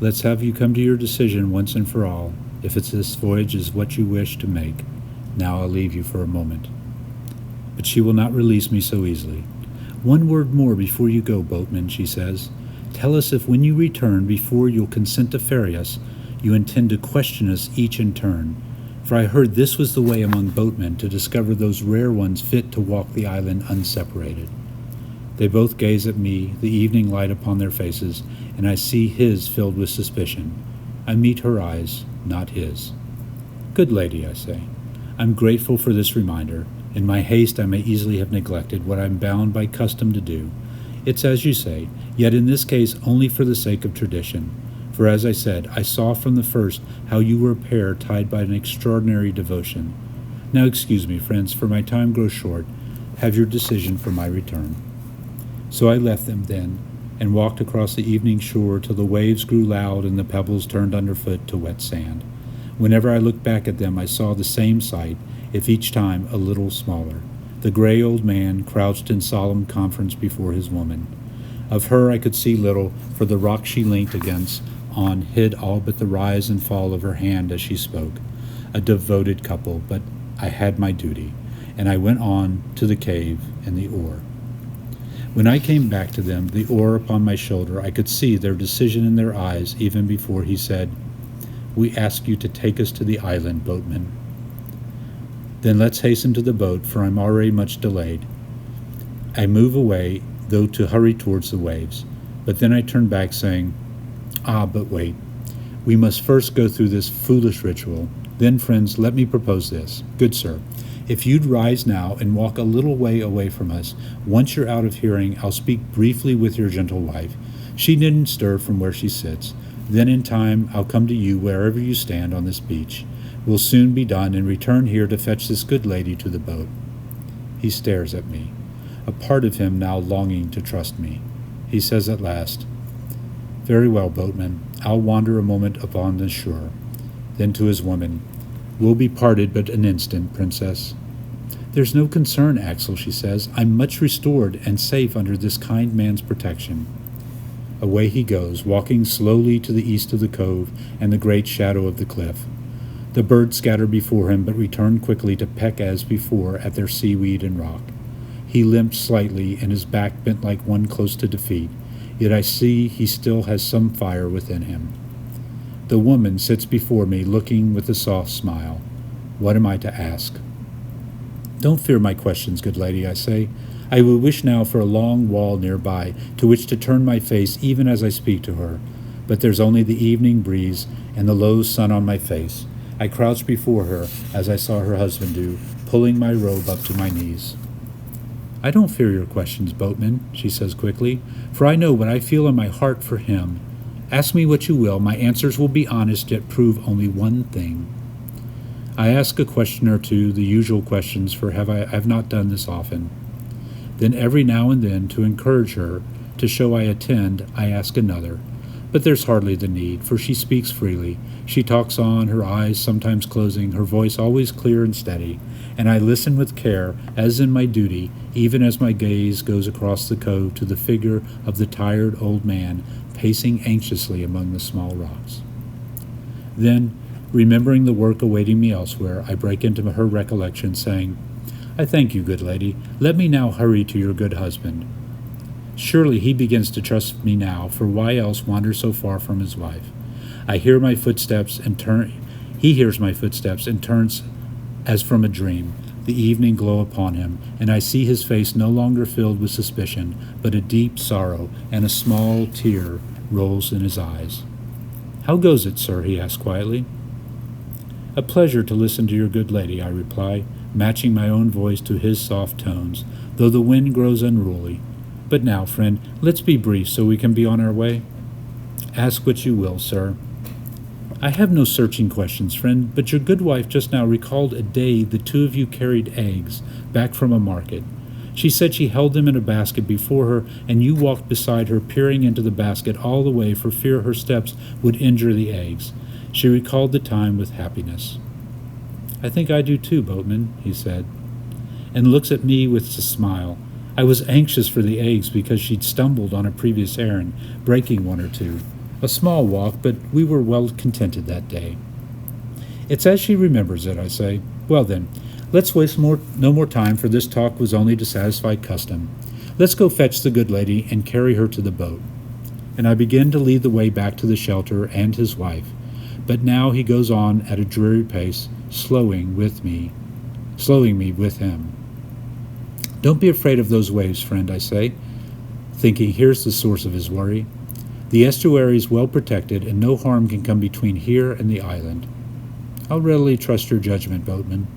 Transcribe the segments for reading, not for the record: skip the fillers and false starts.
Let's have you come to your decision once and for all, if it's this voyage is what you wish to make. Now I'll leave you for a moment. But she will not release me so easily. One word more before you go, boatman, she says. Tell us if when you return, before you'll consent to ferry us, you intend to question us each in turn. For I heard this was the way among boatmen to discover those rare ones fit to walk the island unseparated. They both gaze at me, the evening light upon their faces, and I see his filled with suspicion. I meet her eyes, not his. Good lady, I say, I'm grateful for this reminder. In my haste I may easily have neglected what I'm bound by custom to do. It's as you say, yet in this case only for the sake of tradition. For as I said, I saw from the first how you were a pair tied by an extraordinary devotion. Now excuse me, friends, for my time grows short. Have your decision for my return. So I left them then, and walked across the evening shore till the waves grew loud and the pebbles turned underfoot to wet sand. Whenever I looked back at them, I saw the same sight, if each time a little smaller. The gray old man crouched in solemn conference before his woman. Of her I could see little, for the rock she leant against on hid all but the rise and fall of her hand as she spoke. A devoted couple, but I had my duty, and I went on to the cave and the oar. When I came back to them, the oar upon my shoulder, I could see their decision in their eyes even before he said, We ask you to take us to the island, boatman. Then let's hasten to the boat, for I'm already much delayed. I move away, though to hurry towards the waves, but then I turn back, saying, but wait. We must first go through this foolish ritual. Then, friends, let me propose this. Good sir, if you'd rise now and walk a little way away from us, once you're out of hearing, I'll speak briefly with your gentle wife. She needn't stir from where she sits. Then in time I'll come to you wherever you stand on this beach. We'll soon be done and return here to fetch this good lady to the boat. He stares at me, a part of him now longing to trust me. He says at last, Very well, boatman, I'll wander a moment upon the shore. Then to his woman, We'll be parted but an instant, princess. There's no concern, Axel, she says. I'm much restored and safe under this kind man's protection. Away he goes, walking slowly to the east of the cove and the great shadow of the cliff. The birds scatter before him, but return quickly to peck as before at their seaweed and rock. He limps slightly, and his back bent like one close to defeat, yet I see he still has some fire within him. The woman sits before me, looking with a soft smile. What am I to ask? Don't fear my questions, good lady, I say. I would wish now for a long wall nearby to which to turn my face even as I speak to her, but there's only the evening breeze and the low sun on my face. I crouch before her, as I saw her husband do, pulling my robe up to my knees. I don't fear your questions, boatman, she says quickly, for I know what I feel in my heart for him. Ask me what you will, my answers will be honest, yet prove only one thing. I ask a question or two, the usual questions, for I've not done this often. Then every now and then, to encourage her, to show I attend, I ask another. But there's hardly the need, for she speaks freely. She talks on, her eyes sometimes closing, her voice always clear and steady, and I listen with care, as in my duty, even as my gaze goes across the cove to the figure of the tired old man pacing anxiously among the small rocks. Then, remembering the work awaiting me elsewhere, I break into her recollection, saying, I thank you, good lady. Let me now hurry to your good husband. Surely he begins to trust me now, for why else wander so far from his wife? I hear my footsteps and turn. He hears my footsteps and turns as from a dream, the evening glow upon him, and I see his face no longer filled with suspicion, but a deep sorrow, and a small tear rolls in his eyes. How goes it, sir? He asks quietly. A pleasure to listen to your good lady, I reply, matching my own voice to his soft tones, though the wind grows unruly. But now, friend, let's be brief so we can be on our way. Ask what you will, sir. I have no searching questions, friend, but your good wife just now recalled a day the two of you carried eggs back from a market. She said she held them in a basket before her, and you walked beside her, peering into the basket all the way for fear her steps would injure the eggs. She recalled the time with happiness. I think I do too, boatman, he said, and looks at me with a smile. I was anxious for the eggs because she'd stumbled on a previous errand, breaking one or two. A small walk, but we were well contented that day. It's as she remembers it, I say. Well then, let's waste no more time, for this talk was only to satisfy custom. Let's go fetch the good lady and carry her to the boat. And I begin to lead the way back to the shelter and his wife. But now he goes on at a dreary pace, slowing me with him. Don't be afraid of those waves, friend, I say, thinking here's the source of his worry. The estuary is well protected, and no harm can come between here and the island. I'll readily trust your judgment, boatman.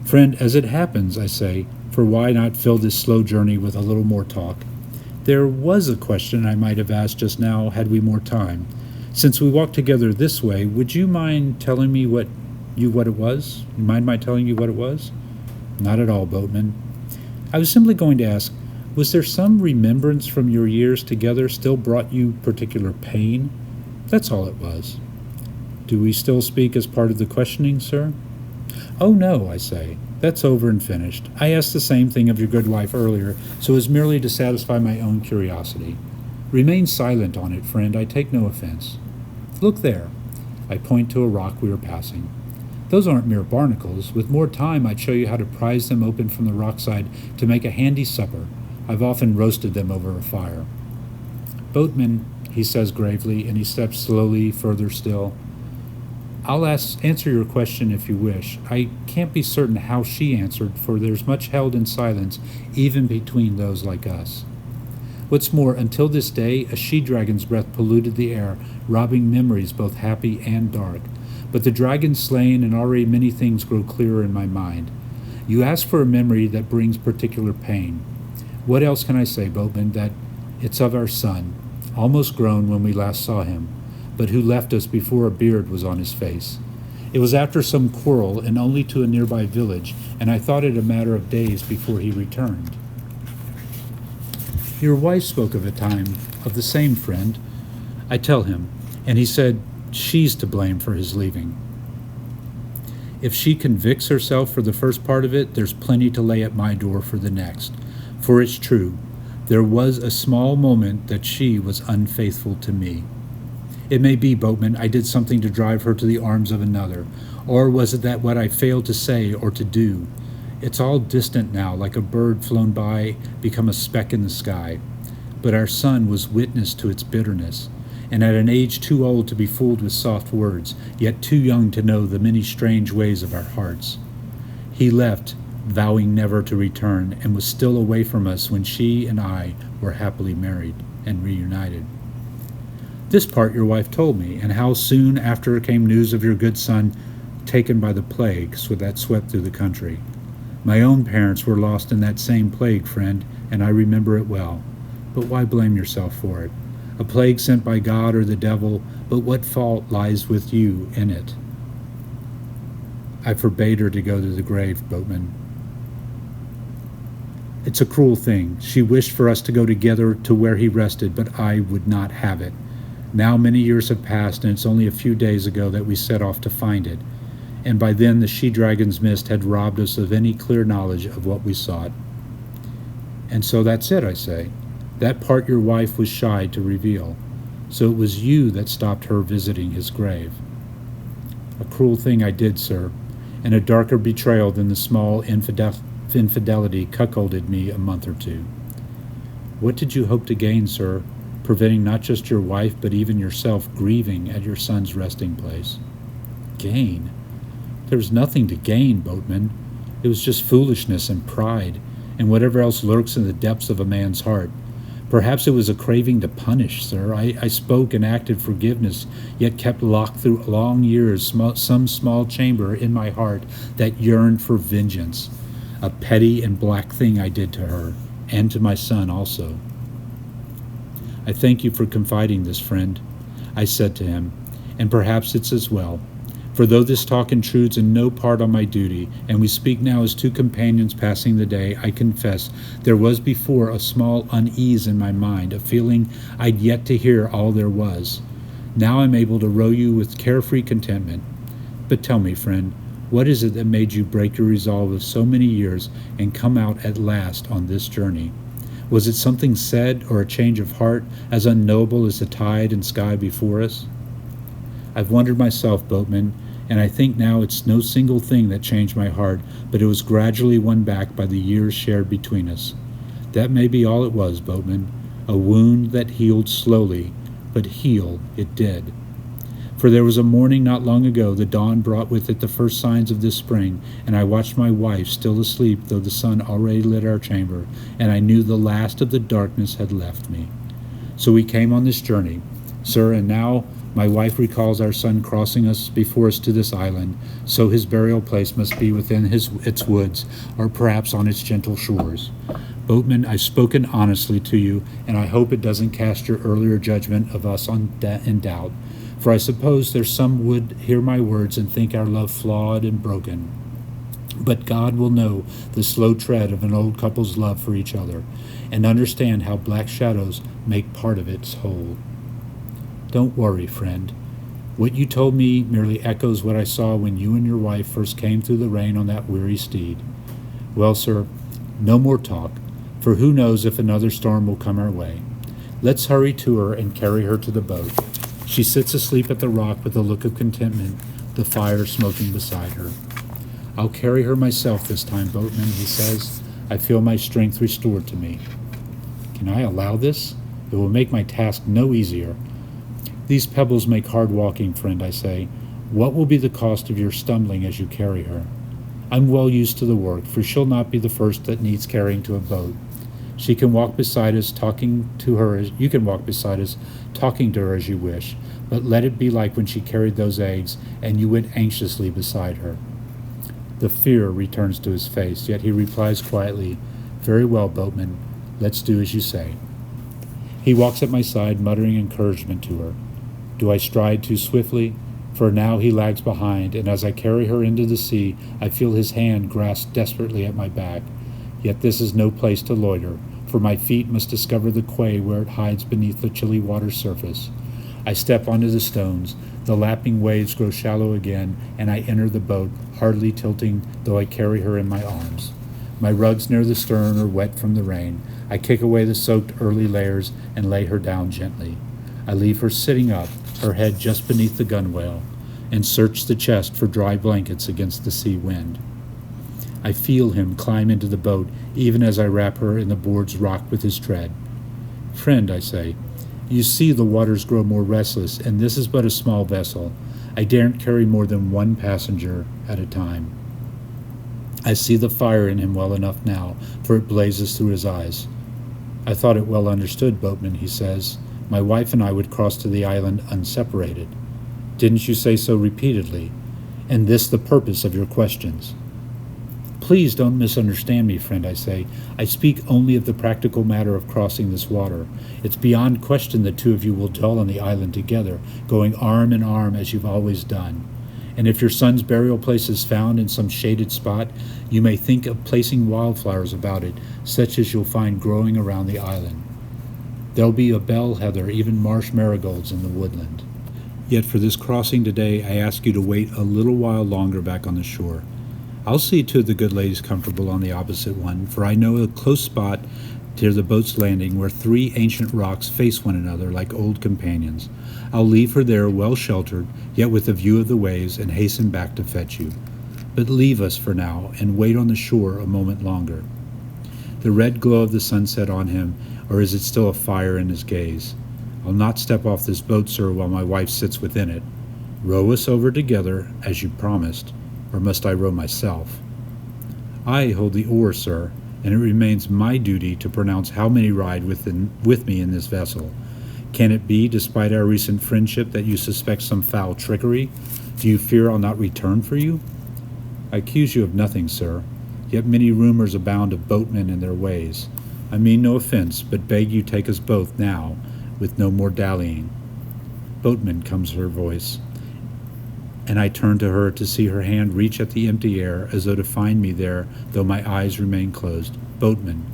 Friend, as it happens, I say, for why not fill this slow journey with a little more talk? There was a question I might have asked just now had we more time. Since we walked together this way, would you mind telling me what it was? You mind my telling you what it was? Not at all, boatman. I was simply going to ask, was there some remembrance from your years together still brought you particular pain? That's all it was. Do we still speak as part of the questioning, sir? Oh, no, I say. That's over and finished. I asked the same thing of your good wife earlier, so as merely to satisfy my own curiosity. Remain silent on it, friend. I take no offense. Look there. I point to a rock we were passing. Those aren't mere barnacles. With more time, I'd show you how to prise them open from the rockside to make a handy supper. I've often roasted them over a fire. Boatman, he says gravely, and he steps slowly further still. I'll answer your question if you wish. I can't be certain how she answered, for there's much held in silence, even between those like us. What's more, until this day, a she-dragon's breath polluted the air, robbing memories both happy and dark. But the dragon's slain, and already many things grow clearer in my mind. You ask for a memory that brings particular pain. What else can I say, boatman, that it's of our son, almost grown when we last saw him, but who left us before a beard was on his face. It was after some quarrel, and only to a nearby village, and I thought it a matter of days before he returned. Your wife spoke of the same friend. I tell him, and he said she's to blame for his leaving. If she convicts herself for the first part of it, there's plenty to lay at my door for the next. For it's true, there was a small moment that she was unfaithful to me. It may be, boatman, I did something to drive her to the arms of another, or was it that what I failed to say or to do? It's all distant now, like a bird flown by, become a speck in the sky. But our son was witness to its bitterness, and at an age too old to be fooled with soft words, yet too young to know the many strange ways of our hearts. He left, vowing never to return, and was still away from us when she and I were happily married and reunited. This part your wife told me, and how soon after came news of your good son taken by the plague, so that swept through the country. My own parents were lost in that same plague, friend, and I remember it well. But why blame yourself for it? A plague sent by God or the devil, but what fault lies with you in it? I forbade her to go to the grave, boatman. It's a cruel thing. She wished for us to go together to where he rested, but I would not have it. Now many years have passed, and it's only a few days ago that we set off to find it. And by then the she-dragon's mist had robbed us of any clear knowledge of what we sought. And so that's it, I say. That part your wife was shy to reveal. So it was you that stopped her visiting his grave. A cruel thing I did, sir, and a darker betrayal than the small infidelity cuckolded me a month or two. What did you hope to gain, sir, preventing not just your wife but even yourself grieving at your son's resting place? Gain? There was nothing to gain, boatman. It was just foolishness and pride, and whatever else lurks in the depths of a man's heart. Perhaps it was a craving to punish, sir. I spoke and acted forgiveness, yet kept locked through long years some small chamber in my heart that yearned for vengeance. A petty and black thing I did to her, and to my son also. I thank you for confiding this, friend, I said to him, and perhaps it's as well. For though this talk intrudes in no part on my duty, and we speak now as two companions passing the day, I confess there was before a small unease in my mind, a feeling I'd yet to hear all there was. Now I'm able to row you with carefree contentment. But tell me, friend, what is it that made you break your resolve of so many years and come out at last on this journey? Was it something said or a change of heart as unknowable as the tide and sky before us? I've wondered myself, boatman, and I think now it's no single thing that changed my heart, but it was gradually won back by the years shared between us. That may be all it was, boatman, a wound that healed slowly, but heal it did. For there was a morning not long ago, the dawn brought with it the first signs of this spring, and I watched my wife still asleep, though the sun already lit our chamber, and I knew the last of the darkness had left me. So we came on this journey, sir, and now my wife recalls our son crossing us before us to this island, so his burial place must be within its woods, or perhaps on its gentle shores. Boatman, I've spoken honestly to you, and I hope it doesn't cast your earlier judgment of us in doubt. For I suppose there's some would hear my words and think our love flawed and broken. But God will know the slow tread of an old couple's love for each other, and understand how black shadows make part of its whole. Don't worry, friend. What you told me merely echoes what I saw when you and your wife first came through the rain on that weary steed. Well, sir, no more talk, for who knows if another storm will come our way. Let's hurry to her and carry her to the boat. She sits asleep at the rock with a look of contentment, the fire smoking beside her. I'll carry her myself this time, boatman, he says. I feel my strength restored to me. Can I allow this? It will make my task no easier. These pebbles make hard walking, friend, I say. What will be the cost of your stumbling as you carry her? I'm well used to the work, for she'll not be the first that needs carrying to a boat. She can walk beside us, talking to her as you can walk beside us, talking to her as you wish, but let it be like when she carried those eggs and you went anxiously beside her. The fear returns to his face, yet he replies quietly, Very well, boatman, let's do as you say. He walks at my side, muttering encouragement to her. Do I stride too swiftly? For now he lags behind, and as I carry her into the sea, I feel his hand grasp desperately at my back. Yet this is no place to loiter, for my feet must discover the quay where it hides beneath the chilly water's surface. I step onto the stones, the lapping waves grow shallow again, and I enter the boat, hardly tilting, though I carry her in my arms. My rugs near the stern are wet from the rain. I kick away the soaked early layers and lay her down gently. I leave her sitting up, her head just beneath the gunwale, and search the chest for dry blankets against the sea wind. I feel him climb into the boat, even as I wrap her in the boards rock with his tread. Friend, I say, you see the waters grow more restless, and this is but a small vessel. I daren't carry more than one passenger at a time. I see the fire in him well enough now, for it blazes through his eyes. I thought it well understood, boatman, he says. My wife and I would cross to the island unseparated. Didn't you say so repeatedly? And this the purpose of your questions? Please don't misunderstand me, friend, I say. I speak only of the practical matter of crossing this water. It's beyond question the two of you will dwell on the island together, going arm in arm as you've always done. And if your son's burial place is found in some shaded spot, you may think of placing wildflowers about it, such as you'll find growing around the island. There'll be a bell heather, even marsh marigolds in the woodland. Yet for this crossing today, I ask you to wait a little while longer back on the shore. I'll see to it the good lady's comfortable on the opposite one, for I know a close spot near the boat's landing where three ancient rocks face one another like old companions. I'll leave her there well sheltered, yet with a view of the waves, and hasten back to fetch you. But leave us for now, and wait on the shore a moment longer. The red glow of the sunset on him, or is it still a fire in his gaze? I'll not step off this boat, sir, while my wife sits within it. Row us over together, as you promised. Or must I row myself? I hold the oar, sir, and it remains my duty to pronounce how many ride with me in this vessel. Can it be, despite our recent friendship, that you suspect some foul trickery? Do you fear I'll not return for you? I accuse you of nothing, sir, yet many rumors abound of boatmen and their ways. I mean no offense, but beg you take us both now, with no more dallying. Boatman, comes her voice, and I turn to her to see her hand reach at the empty air as though to find me there, though my eyes remain closed. Boatman,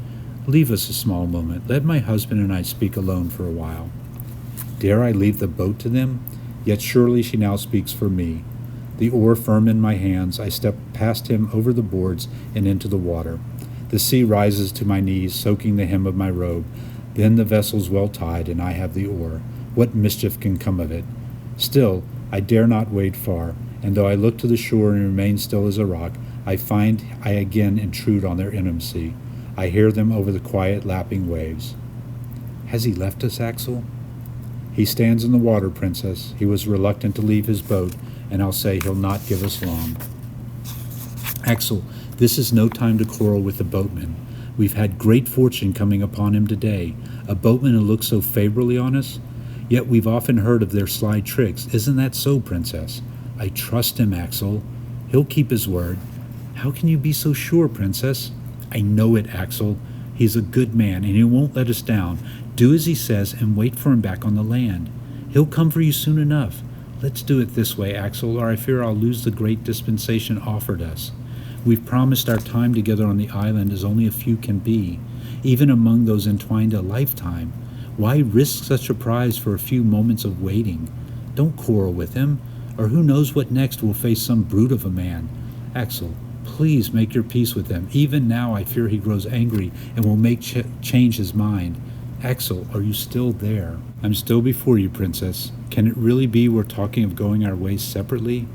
leave us a small moment. Let my husband and I speak alone for a while. Dare I leave the boat to them? Yet surely she now speaks for me. The oar firm in my hands, I step past him over the boards and into the water. The sea rises to my knees, soaking the hem of my robe. Then the vessel's well tied, and I have the oar. What mischief can come of it? Still, I dare not wade far, and though I look to the shore and remain still as a rock, I find I again intrude on their intimacy. I hear them over the quiet, lapping waves. Has he left us, Axel? He stands in the water, Princess. He was reluctant to leave his boat, and I'll say he'll not give us long. Axel, this is no time to quarrel with the boatman. We've had great fortune coming upon him today. A boatman who looks so favorably on us? Yet we've often heard of their sly tricks. Isn't that so, Princess? I trust him, Axel. He'll keep his word. How can you be so sure, Princess? I know it, Axel. He's a good man, and he won't let us down. Do as he says and wait for him back on the land. He'll come for you soon enough. Let's do it this way, Axel, or I fear I'll lose the great dispensation offered us. We've promised our time together on the island as only a few can be, even among those entwined a lifetime. Why risk such a prize for a few moments of waiting? Don't quarrel with him, or who knows what next will face some brute of a man. Axel, please make your peace with him. Even now I fear he grows angry and will change his mind. Axel, are you still there? I'm still before you, Princess. Can it really be we're talking of going our ways separately?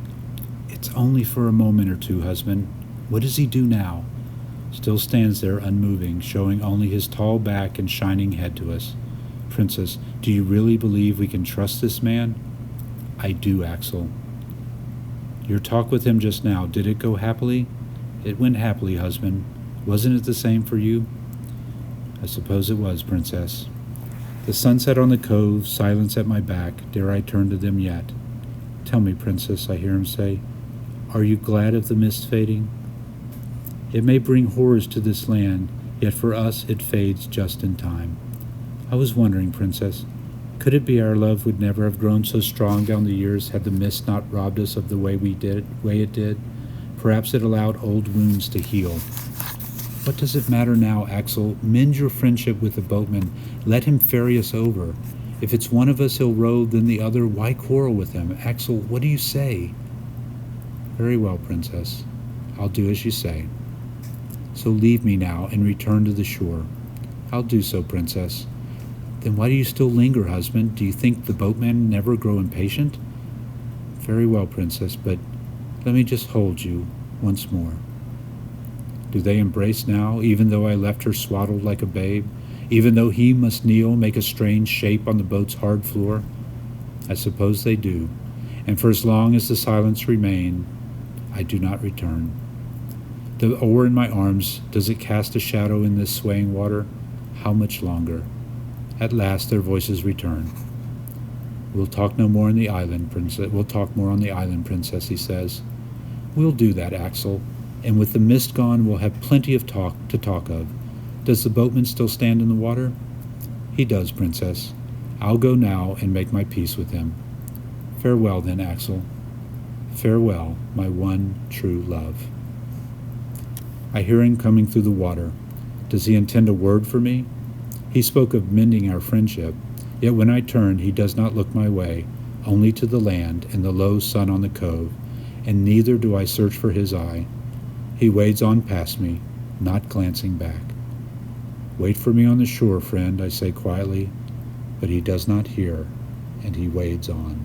It's only for a moment or two, husband. What does he do now? Still stands there unmoving, showing only his tall back and shining head to us. Princess, do you really believe we can trust this man? I do, Axel. Your talk with him just now, did it go happily? It went happily, husband. Wasn't it the same for you? I suppose it was, Princess. The sunset on the cove, silence at my back, dare I turn to them yet? Tell me, Princess, I hear him say, are you glad of the mist fading? It may bring horrors to this land, yet for us it fades just in time. I was wondering, Princess, could it be our love would never have grown so strong down the years had the mist not robbed us of the way it did? Perhaps it allowed old wounds to heal. What does it matter now, Axel? Mend your friendship with the boatman. Let him ferry us over. If it's one of us he'll row, then the other, why quarrel with him? Axel, what do you say? Very well, Princess. I'll do as you say. So leave me now and return to the shore. I'll do so, Princess. Then why do you still linger, husband? Do you think the boatmen never grow impatient? Very well, Princess, but let me just hold you once more. Do they embrace now, even though I left her swaddled like a babe? Even though he must kneel, make a strange shape on the boat's hard floor? I suppose they do, and for as long as the silence remains, I do not return. The oar in my arms, does it cast a shadow in this swaying water? How much longer? At last their voices return. We'll talk no more on the island, Princess. We'll talk more on the island, Princess, he says. We'll do that, Axel, and with the mist gone, we'll have plenty of talk to talk of. Does the boatman still stand in the water? He does, Princess. I'll go now and make my peace with him. Farewell, then, Axel. Farewell, my one true love. I hear him coming through the water. Does he intend a word for me? He spoke of mending our friendship, yet when I turn, he does not look my way, only to the land and the low sun on the cove, and neither do I search for his eye. He wades on past me, not glancing back. Wait for me on the shore, friend, I say quietly, but he does not hear, and he wades on.